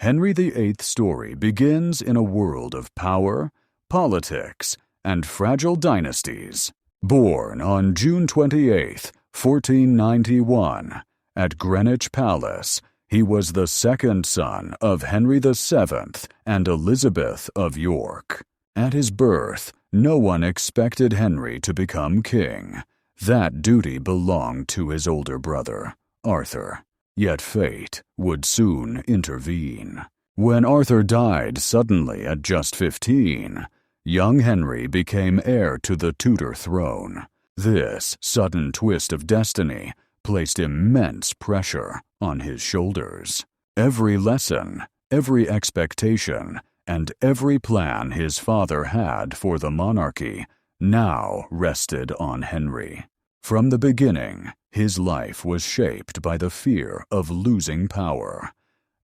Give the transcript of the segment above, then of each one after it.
Henry VIII's story begins in a world of power, politics, and fragile dynasties. Born on June 28, 1491, at Greenwich Palace, he was the second son of Henry VII and Elizabeth of York. At his birth, no one expected Henry to become king. That duty belonged to his older brother, Arthur. Yet fate would soon intervene. When Arthur died suddenly at just 15, young Henry became heir to the Tudor throne. This sudden twist of destiny placed immense pressure on his shoulders. Every lesson, every expectation, and every plan his father had for the monarchy now rested on Henry. From the beginning, his life was shaped by the fear of losing power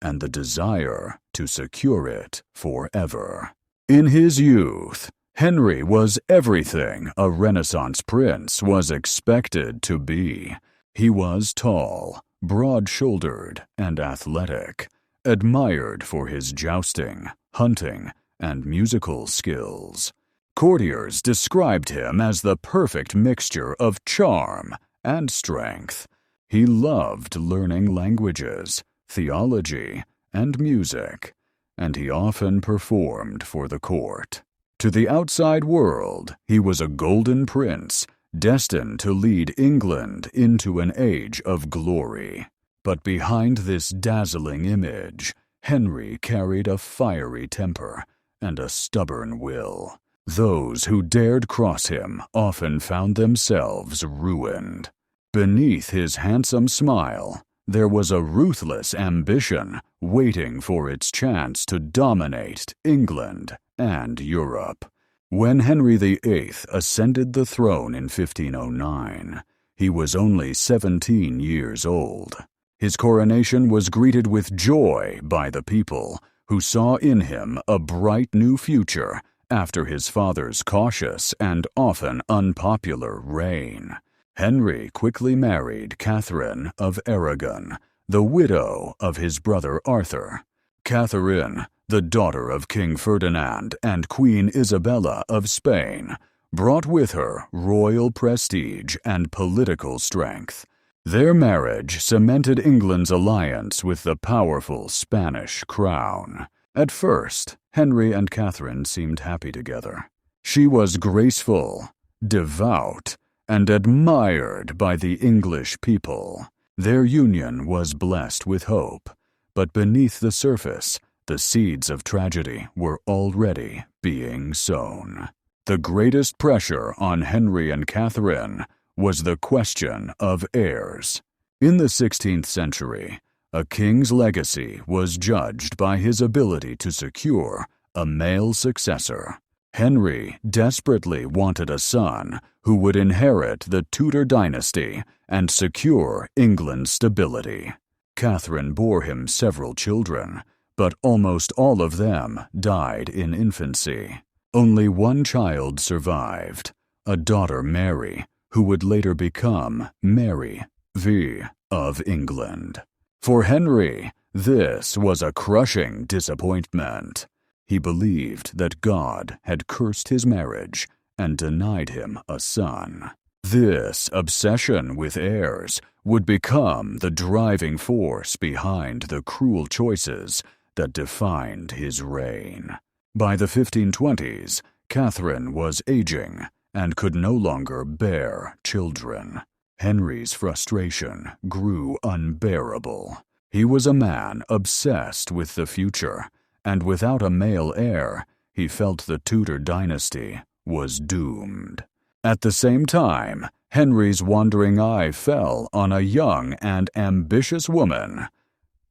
and the desire to secure it forever. In his youth, Henry was everything a Renaissance prince was expected to be. He was tall, broad-shouldered, and athletic, admired for his jousting, hunting, and musical skills. Courtiers described him as the perfect mixture of charm and strength. He loved learning languages, theology, and music, and he often performed for the court. To the outside world, he was a golden prince, destined to lead England into an age of glory. But behind this dazzling image, Henry carried a fiery temper and a stubborn will. Those who dared cross him often found themselves ruined. Beneath his handsome smile, there was a ruthless ambition waiting for its chance to dominate England and Europe. When Henry VIII ascended the throne in 1509, he was only 17 years old. His coronation was greeted with joy by the people, who saw in him a bright new future after his father's cautious and often unpopular reign. Henry quickly married Catherine of Aragon, the widow of his brother Arthur. Catherine, the daughter of King Ferdinand and Queen Isabella of Spain, brought with her royal prestige and political strength. Their marriage cemented England's alliance with the powerful Spanish crown. At first, Henry and Catherine seemed happy together. She was graceful, devout, and admired by the English people. Their union was blessed with hope, but beneath the surface, the seeds of tragedy were already being sown. The greatest pressure on Henry and Catherine was the question of heirs. In the 16th century, a king's legacy was judged by his ability to secure a male successor. Henry desperately wanted a son who would inherit the Tudor dynasty and secure England's stability. Catherine bore him several children, but almost all of them died in infancy. Only one child survived, a daughter Mary, who would later become Mary V of England. For Henry, this was a crushing disappointment. He believed that God had cursed his marriage and denied him a son. This obsession with heirs would become the driving force behind the cruel choices that defined his reign. By the 1520s, Catherine was aging and could no longer bear children. Henry's frustration grew unbearable. He was a man obsessed with the future, and without a male heir, he felt the Tudor dynasty was doomed. At the same time, Henry's wandering eye fell on a young and ambitious woman,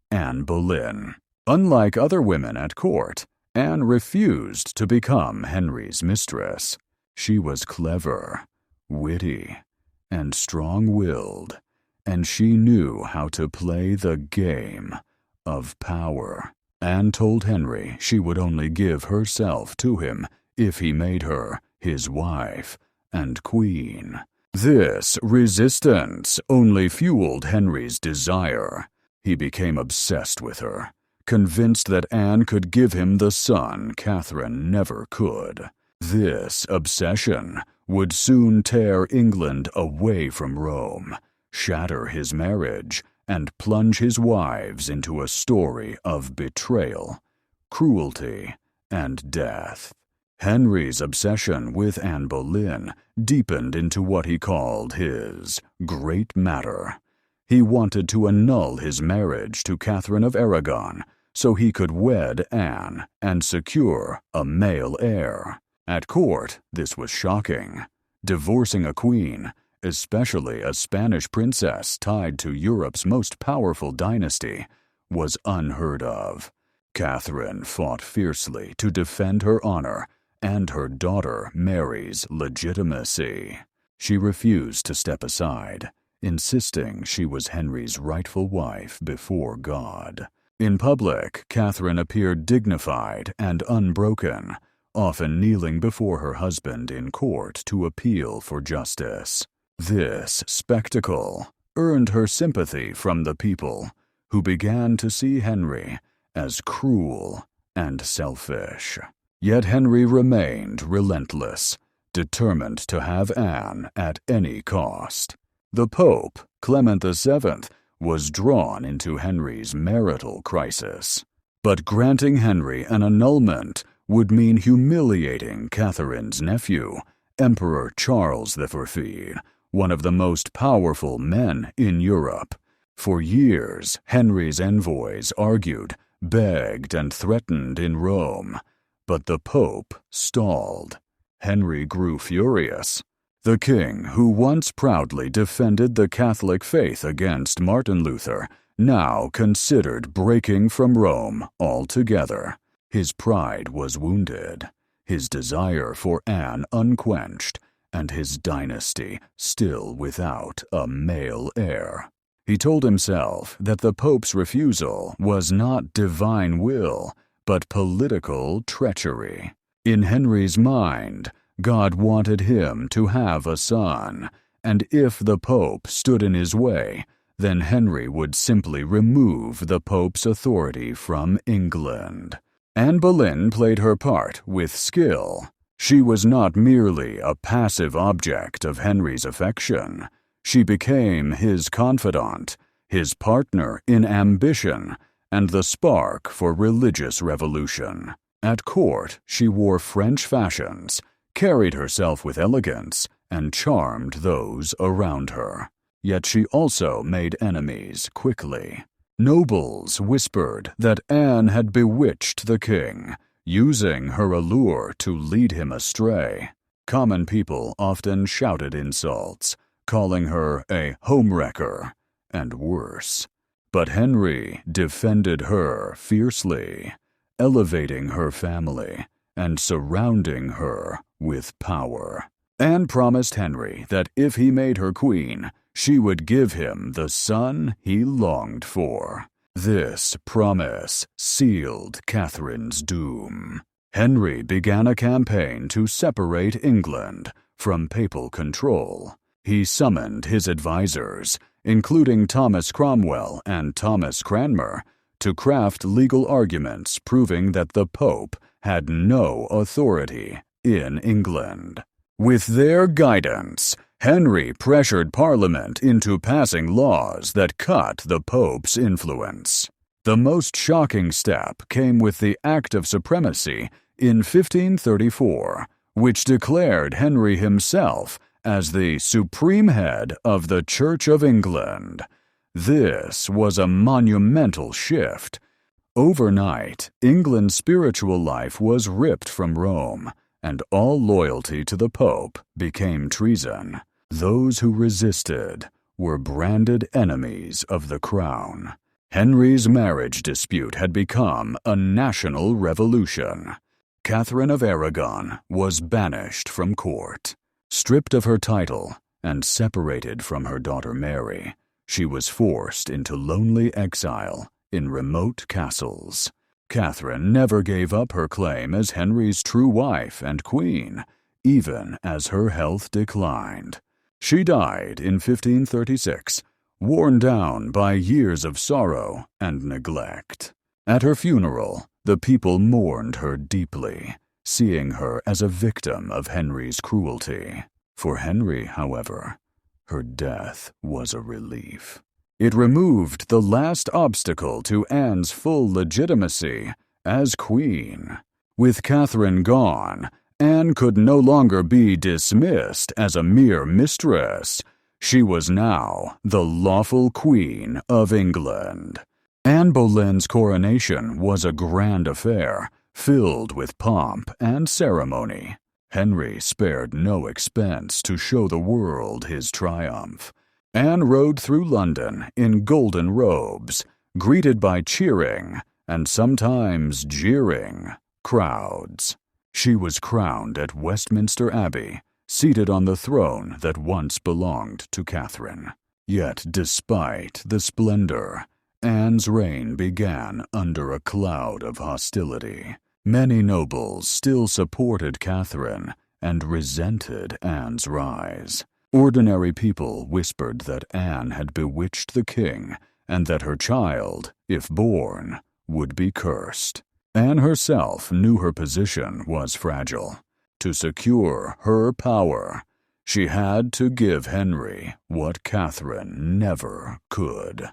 Anne Boleyn. Unlike other women at court, Anne refused to become Henry's mistress. She was clever, witty, and strong-willed, and she knew how to play the game of power. Anne told Henry she would only give herself to him if he made her his wife and queen. This resistance only fueled Henry's desire. He became obsessed with her, convinced that Anne could give him the son Catherine never could. This obsession would soon tear England away from Rome, shatter his marriage, and plunge his wives into a story of betrayal, cruelty, and death. Henry's obsession with Anne Boleyn deepened into what he called his great matter. He wanted to annul his marriage to Catherine of Aragon so he could wed Anne and secure a male heir. At court, this was shocking. Divorcing a queen, especially a Spanish princess tied to Europe's most powerful dynasty, was unheard of. Catherine fought fiercely to defend her honor and her daughter Mary's legitimacy. She refused to step aside, insisting she was Henry's rightful wife before God. In public, Catherine appeared dignified and unbroken, often kneeling before her husband in court to appeal for justice. This spectacle earned her sympathy from the people, who began to see Henry as cruel and selfish. Yet Henry remained relentless, determined to have Anne at any cost. The Pope, Clement VII, was drawn into Henry's marital crisis. But granting Henry an annulment would mean humiliating Catherine's nephew, Emperor Charles IV, one of the most powerful men in Europe. For years, Henry's envoys argued, begged, and threatened in Rome, but the Pope stalled. Henry grew furious. The king, who once proudly defended the Catholic faith against Martin Luther, now considered breaking from Rome altogether. His pride was wounded, his desire for Anne unquenched, and his dynasty still without a male heir. He told himself that the Pope's refusal was not divine will, but political treachery. In Henry's mind, God wanted him to have a son, and if the Pope stood in his way, then Henry would simply remove the Pope's authority from England. Anne Boleyn played her part with skill. She was not merely a passive object of Henry's affection. She became his confidant, his partner in ambition, and the spark for religious revolution. At court, she wore French fashions, carried herself with elegance, and charmed those around her. Yet she also made enemies quickly. Nobles whispered that Anne had bewitched the king, using her allure to lead him astray. Common people often shouted insults, calling her a homewrecker, and worse. But Henry defended her fiercely, elevating her family and surrounding her with power. Anne promised Henry that if he made her queen, she would give him the son he longed for. This promise sealed Catherine's doom. Henry began a campaign to separate England from papal control. He summoned his advisors, including Thomas Cromwell and Thomas Cranmer, to craft legal arguments proving that the Pope had no authority in England. With their guidance, Henry pressured Parliament into passing laws that cut the Pope's influence. The most shocking step came with the Act of Supremacy in 1534, which declared Henry himself as the supreme head of the Church of England. This was a monumental shift. Overnight, England's spiritual life was ripped from Rome, and all loyalty to the Pope became treason. Those who resisted were branded enemies of the crown. Henry's marriage dispute had become a national revolution. Catherine of Aragon was banished from court. Stripped of her title and separated from her daughter Mary, she was forced into lonely exile in remote castles. Catherine never gave up her claim as Henry's true wife and queen, even as her health declined. She died in 1536, worn down by years of sorrow and neglect. At her funeral, the people mourned her deeply, seeing her as a victim of Henry's cruelty. For Henry, however, her death was a relief. It removed the last obstacle to Anne's full legitimacy as queen. With Catherine gone, Anne could no longer be dismissed as a mere mistress. She was now the lawful Queen of England. Anne Boleyn's coronation was a grand affair, filled with pomp and ceremony. Henry spared no expense to show the world his triumph. Anne rode through London in golden robes, greeted by cheering and sometimes jeering crowds. She was crowned at Westminster Abbey, seated on the throne that once belonged to Catherine. Yet despite the splendor, Anne's reign began under a cloud of hostility. Many nobles still supported Catherine and resented Anne's rise. Ordinary people whispered that Anne had bewitched the king and that her child, if born, would be cursed. Anne herself knew her position was fragile. To secure her power, she had to give Henry what Catherine never could: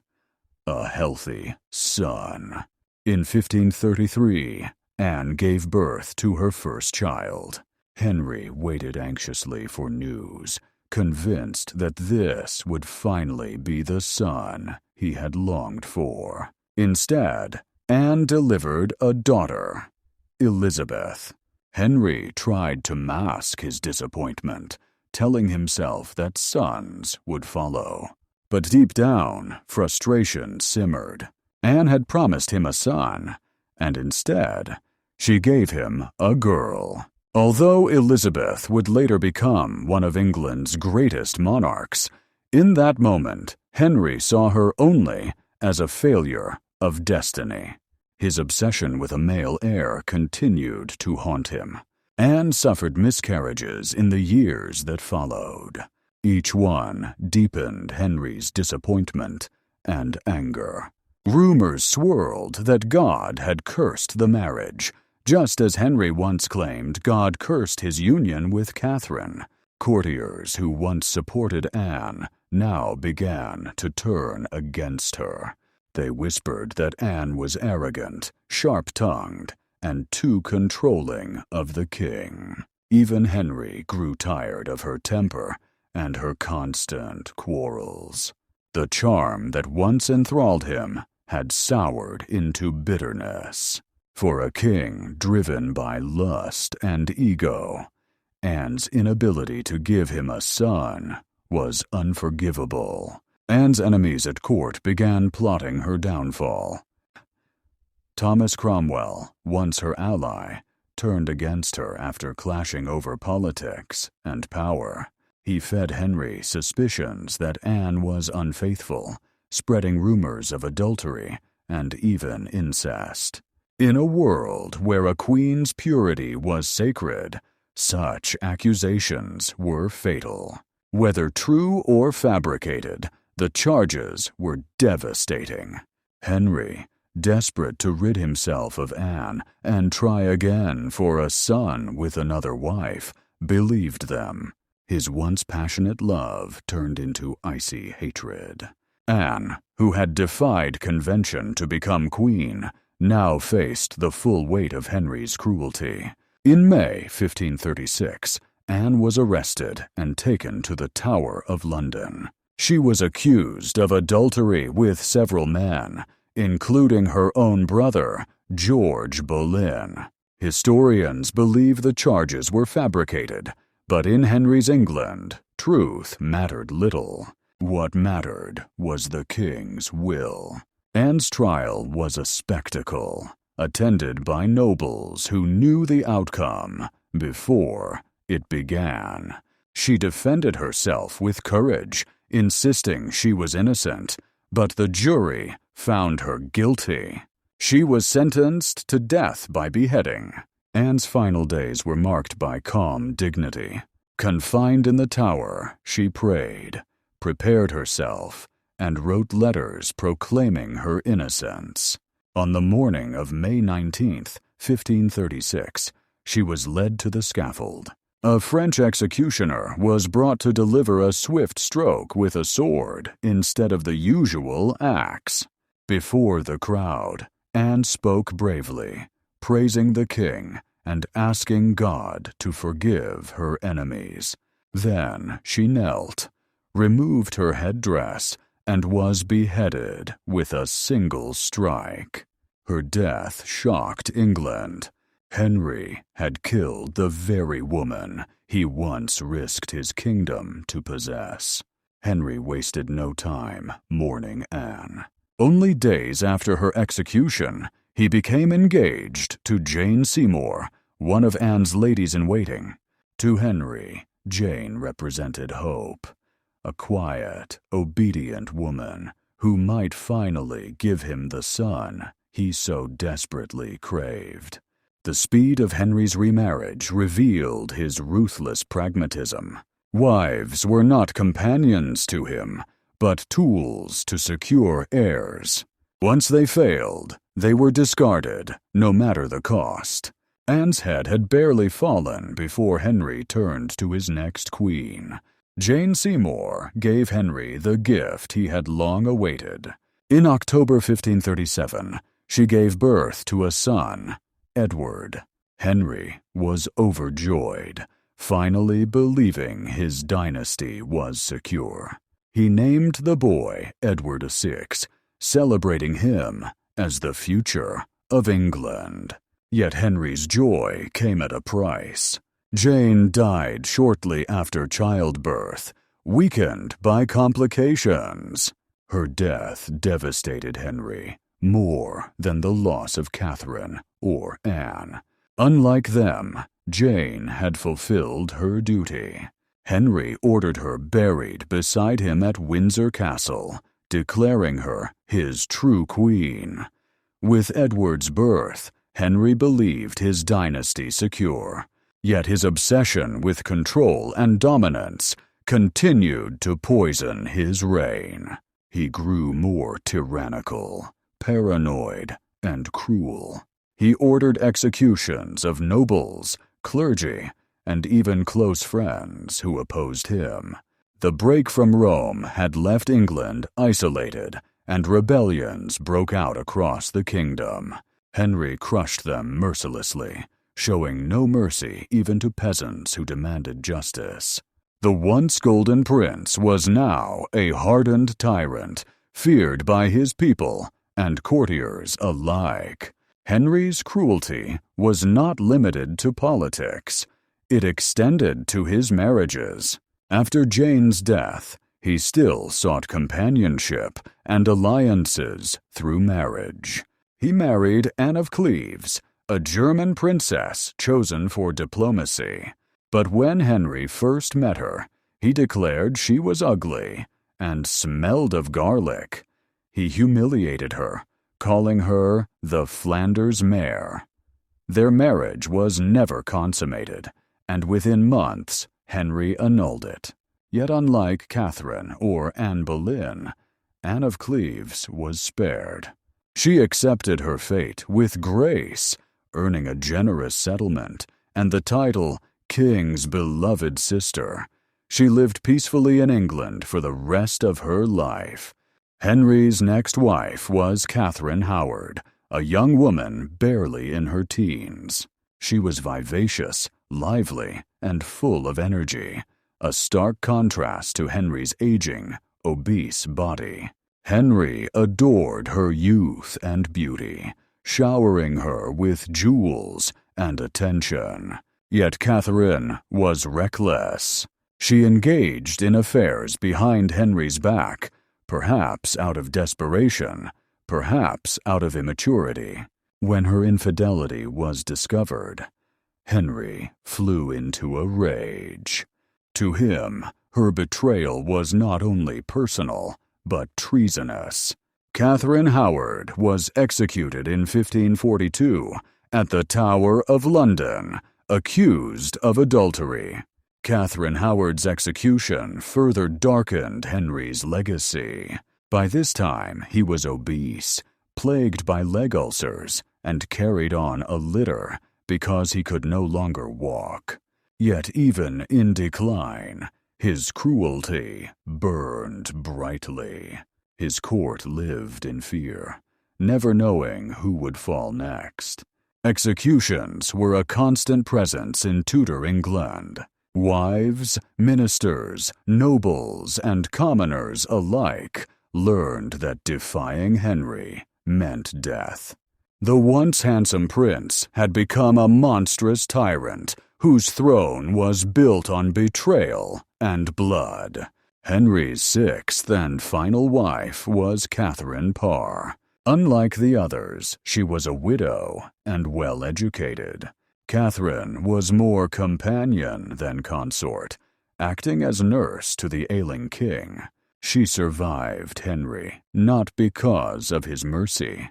a healthy son. In 1533, Anne gave birth to her first child. Henry waited anxiously for news, convinced that this would finally be the son he had longed for. Instead, Anne delivered a daughter, Elizabeth. Henry tried to mask his disappointment, telling himself that sons would follow. But deep down, frustration simmered. Anne had promised him a son, and instead, she gave him a girl. Although Elizabeth would later become one of England's greatest monarchs, in that moment, Henry saw her only as a failure of destiny. His obsession with a male heir continued to haunt him. Anne suffered miscarriages in the years that followed. Each one deepened Henry's disappointment and anger. Rumors swirled that God had cursed the marriage, just as Henry once claimed God cursed his union with Catherine. Courtiers who once supported Anne now began to turn against her. They whispered that Anne was arrogant, sharp-tongued, and too controlling of the king. Even Henry grew tired of her temper and her constant quarrels. The charm that once enthralled him had soured into bitterness. For a king driven by lust and ego, Anne's inability to give him a son was unforgivable. Anne's enemies at court began plotting her downfall. Thomas Cromwell, once her ally, turned against her after clashing over politics and power. He fed Henry suspicions that Anne was unfaithful, spreading rumors of adultery and even incest. In a world where a queen's purity was sacred, such accusations were fatal. Whether true or fabricated, the charges were devastating. Henry, desperate to rid himself of Anne and try again for a son with another wife, believed them. His once passionate love turned into icy hatred. Anne, who had defied convention to become queen, now faced the full weight of Henry's cruelty. In May 1536, Anne was arrested and taken to the Tower of London. She was accused of adultery with several men, including her own brother, George Boleyn. Historians believe the charges were fabricated, but in Henry's England, truth mattered little. What mattered was the king's will. Anne's trial was a spectacle, attended by nobles who knew the outcome before it began. She defended herself with courage, insisting she was innocent, but the jury found her guilty. She was sentenced to death by beheading. Anne's final days were marked by calm dignity. Confined in the tower, she prayed, prepared herself, and wrote letters proclaiming her innocence. On the morning of May 19th, 1536, she was led to the scaffold. A French executioner was brought to deliver a swift stroke with a sword instead of the usual axe. Before the crowd, Anne spoke bravely, praising the king and asking God to forgive her enemies. Then she knelt, removed her headdress, and was beheaded with a single strike. Her death shocked England. Henry had killed the very woman he once risked his kingdom to possess. Henry wasted no time mourning Anne. Only days after her execution, he became engaged to Jane Seymour, one of Anne's ladies-in-waiting. To Henry, Jane represented hope, a quiet, obedient woman who might finally give him the son he so desperately craved. The speed of Henry's remarriage revealed his ruthless pragmatism. Wives were not companions to him, but tools to secure heirs. Once they failed, they were discarded, no matter the cost. Anne's head had barely fallen before Henry turned to his next queen. Jane Seymour gave Henry the gift he had long awaited. In October 1537, she gave birth to a son, Edward. Henry was overjoyed, finally believing his dynasty was secure. He named the boy Edward VI, celebrating him as the future of England. Yet Henry's joy came at a price. Jane died shortly after childbirth, weakened by complications. Her death devastated Henry more than the loss of Catherine or Anne. Unlike them, Jane had fulfilled her duty. Henry ordered her buried beside him at Windsor Castle, declaring her his true queen. With Edward's birth, Henry believed his dynasty secure, yet his obsession with control and dominance continued to poison his reign. He grew more tyrannical, paranoid, and cruel. He ordered executions of nobles, clergy, and even close friends who opposed him. The break from Rome had left England isolated, and rebellions broke out across the kingdom. Henry crushed them mercilessly, showing no mercy even to peasants who demanded justice. The once golden prince was now a hardened tyrant, feared by his people and courtiers alike. Henry's cruelty was not limited to politics. It extended to his marriages. After Jane's death, he still sought companionship and alliances through marriage. He married Anne of Cleves, a German princess chosen for diplomacy. But when Henry first met her, he declared she was ugly and smelled of garlic. He humiliated her, calling her the Flanders mare. Their marriage was never consummated, and within months Henry annulled it. Yet unlike Catherine or Anne Boleyn, Anne of Cleves was spared. She accepted her fate with grace, earning a generous settlement and the title King's beloved sister. She lived peacefully in England for the rest of her life. Henry's next wife was Catherine Howard, a young woman barely in her teens. She was vivacious, lively, and full of energy, a stark contrast to Henry's aging, obese body. Henry adored her youth and beauty, showering her with jewels and attention. Yet Catherine was reckless. She engaged in affairs behind Henry's back, perhaps out of desperation, perhaps out of immaturity. When her infidelity was discovered, Henry flew into a rage. To him, her betrayal was not only personal, but treasonous. Catherine Howard was executed in 1542 at the Tower of London, accused of adultery. Catherine Howard's execution further darkened Henry's legacy. By this time, he was obese, plagued by leg ulcers, and carried on a litter because he could no longer walk. Yet even in decline, his cruelty burned brightly. His court lived in fear, never knowing who would fall next. Executions were a constant presence in Tudor England. Wives, ministers, nobles, and commoners alike learned that defying Henry meant death. The once handsome prince had become a monstrous tyrant whose throne was built on betrayal and blood. Henry's sixth and final wife was Catherine Parr. Unlike the others, she was a widow and well-educated. Catherine was more companion than consort, acting as nurse to the ailing king. She survived Henry not because of his mercy,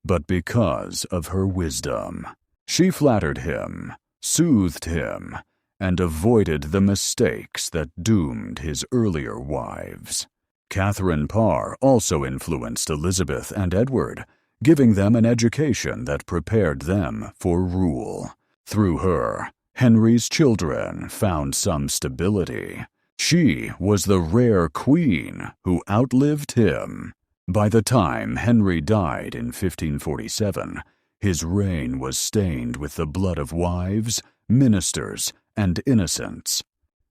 but because of her wisdom. She flattered him, soothed him, and avoided the mistakes that doomed his earlier wives. Catherine Parr also influenced Elizabeth and Edward, giving them an education that prepared them for rule. Through her, Henry's children found some stability. She was the rare queen who outlived him. By the time Henry died in 1547, his reign was stained with the blood of wives, ministers, and innocents.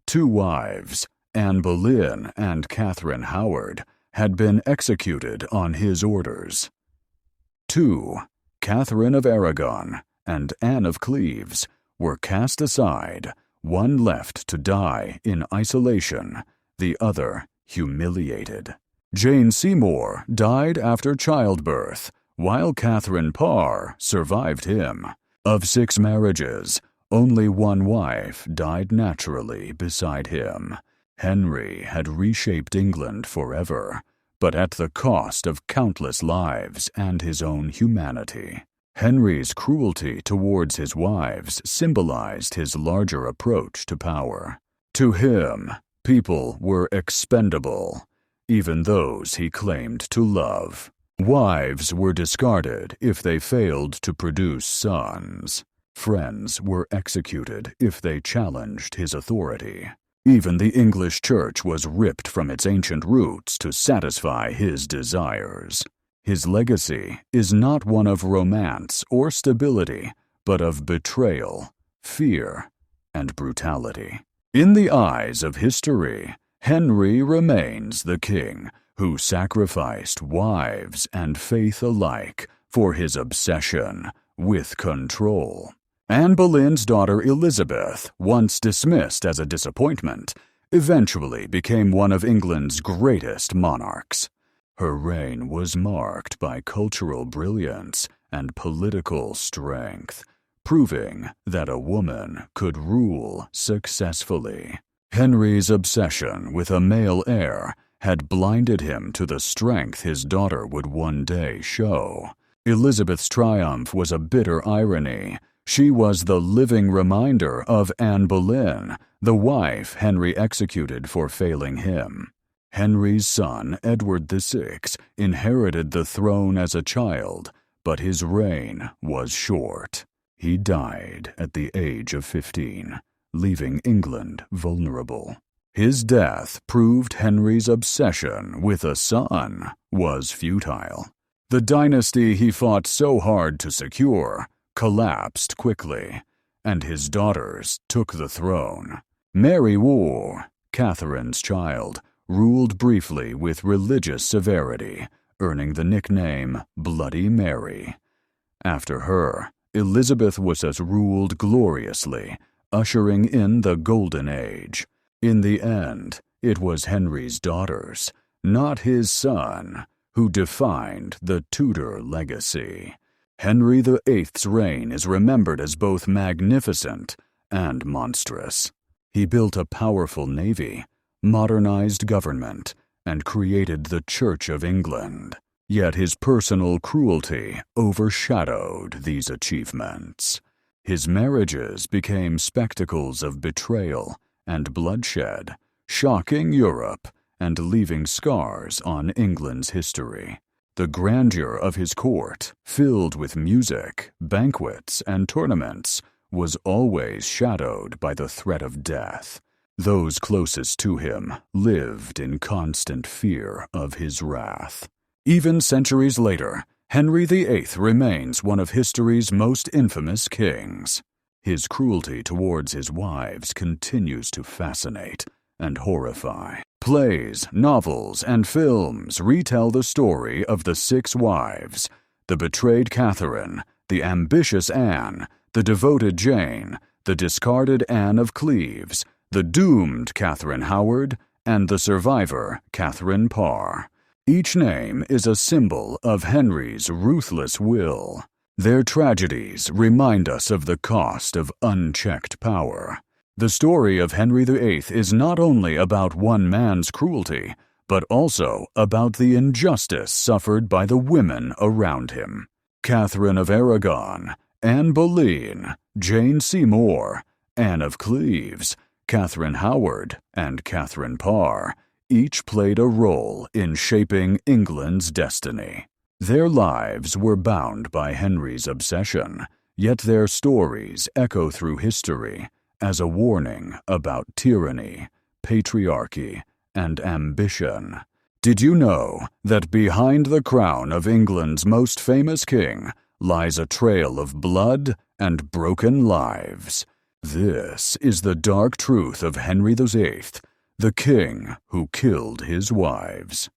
2 wives, Anne Boleyn and Catherine Howard, had been executed on his orders. 2, Catherine of Aragon and Anne of Cleves, were cast aside, one left to die in isolation, the other humiliated. Jane Seymour died after childbirth, while Catherine Parr survived him. Of 6 marriages, only 1 wife died naturally beside him. Henry had reshaped England forever, but at the cost of countless lives and his own humanity. Henry's cruelty towards his wives symbolized his larger approach to power. To him, people were expendable, even those he claimed to love. Wives were discarded if they failed to produce sons. Friends were executed if they challenged his authority. Even the English church was ripped from its ancient roots to satisfy his desires. His legacy is not one of romance or stability, but of betrayal, fear, and brutality. In the eyes of history, Henry remains the king who sacrificed wives and faith alike for his obsession with control. Anne Boleyn's daughter Elizabeth, once dismissed as a disappointment, eventually became one of England's greatest monarchs. Her reign was marked by cultural brilliance and political strength, proving that a woman could rule successfully. Henry's obsession with a male heir had blinded him to the strength his daughter would one day show. Elizabeth's triumph was a bitter irony. She was the living reminder of Anne Boleyn, the wife Henry executed for failing him. Henry's son, Edward VI, inherited the throne as a child, but his reign was short. He died at the age of 15, leaving England vulnerable. His death proved Henry's obsession with a son was futile. The dynasty he fought so hard to secure collapsed quickly, and his daughters took the throne. Mary War, Catherine's child, ruled briefly with religious severity, earning the nickname Bloody Mary. After her, Elizabeth was ruled gloriously, ushering in the Golden Age. In the end, it was Henry's daughters, not his son, who defined the Tudor legacy. Henry VIII's reign is remembered as both magnificent and monstrous. He built a powerful navy, modernized government, and created the Church of England. Yet his personal cruelty overshadowed these achievements. His marriages became spectacles of betrayal and bloodshed, shocking Europe and leaving scars on England's history. The grandeur of his court, filled with music, banquets, and tournaments, was always shadowed by the threat of death. Those closest to him lived in constant fear of his wrath. Even centuries later, Henry VIII remains one of history's most infamous kings. His cruelty towards his wives continues to fascinate and horrify. Plays, novels, and films retell the story of the 6 wives: the betrayed Catherine, the ambitious Anne, the devoted Jane, the discarded Anne of Cleves, the doomed Catherine Howard, and the survivor Catherine Parr. Each name is a symbol of Henry's ruthless will. Their tragedies remind us of the cost of unchecked power. The story of Henry VIII is not only about one man's cruelty, but also about the injustice suffered by the women around him. Catherine of Aragon, Anne Boleyn, Jane Seymour, Anne of Cleves, Catherine Howard, and Catherine Parr each played a role in shaping England's destiny. Their lives were bound by Henry's obsession, yet their stories echo through history as a warning about tyranny, patriarchy, and ambition. Did you know that behind the crown of England's most famous king lies a trail of blood and broken lives? This is the dark truth of Henry VIII, the king who killed his wives.